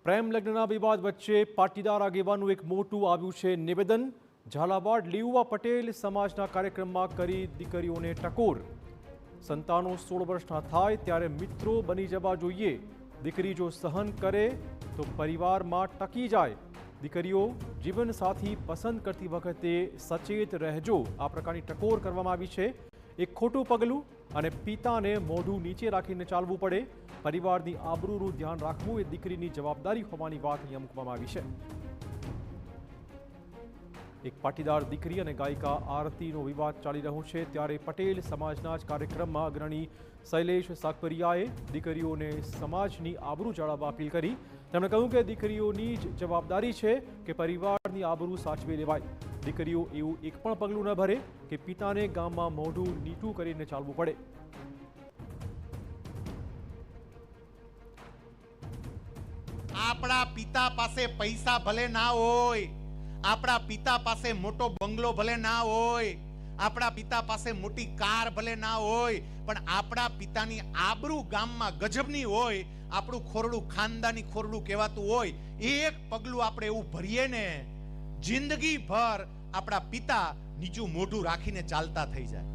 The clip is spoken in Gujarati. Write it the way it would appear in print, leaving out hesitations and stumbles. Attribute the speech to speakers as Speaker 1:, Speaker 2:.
Speaker 1: પ્રેમ લગ્નના વિવાદ વચ્ચે પાટીદાર આગેવાનનું એક મોટું આવ્યું છે નિવેદન। ઝાલાવાડ લેઉવા પટેલ સમાજના કાર્યક્રમમાં કરી દીકરીઓને ટકોર। સંતાનો 16 વર્ષના થાય ત્યારે મિત્રો બની જવા જોઈએ। દીકરી જો સહન કરે તો પરિવારમાં ટકી જાય। દીકરીઓ જીવનસાથી પસંદ કરતી વખતે સચેત રહેજો। આ પ્રકારની ટકોર કરવામાં આવી છે। એક ખોટું પગલું અને પિતાને મોઢું નીચે રાખીને ચાલવું પડે। પરિવારની આબરૂનું ધ્યાન રાખવું એ દીકરીની જવાબદારી હોવાની વાત અહીંયા મૂકવામાં આવી છે। એક પાટીદાર દીકરી અને ગાયિકા આરતીનો વિવાદ ચાલી રહ્યો છે ત્યારે પટેલ સમાજના જ કાર્યક્રમમાં અગ્રણી શૈલેષ સાકરિયાએ દીકરીઓને સમાજની આબરૂ જાળવવા અપીલ કરી। તેમણે કહ્યું કે દીકરીઓની જ જવાબદારી છે કે પરિવારની આબરૂ સાચવી લેવાય। દીકરીઓ એવું એક પણ પગલું ન ભરે કે પિતાને ગામમાં મોઢું નીચું કરીને ચાલવું પડે।
Speaker 2: આપણા પિતા પાસે પૈસા ભલે ના હોય, આપણા પિતા પાસે મોટો બંગલો ભલે ના હોય, આપણા પિતા પાસે મોટી કાર ભલે ના હોય, પણ આપણા પિતાની આબરૂ ગામમાં ગજબની હોય, આપણું ખોરડું ખાનદાની ખોરડું કહેવાતું હોય, એક પગલું આપણે એવું ભરીએ ને, જિંદગી ભર આપણા પિતા નીચું મોઢું રાખીને ચાલતા થઈ જાય।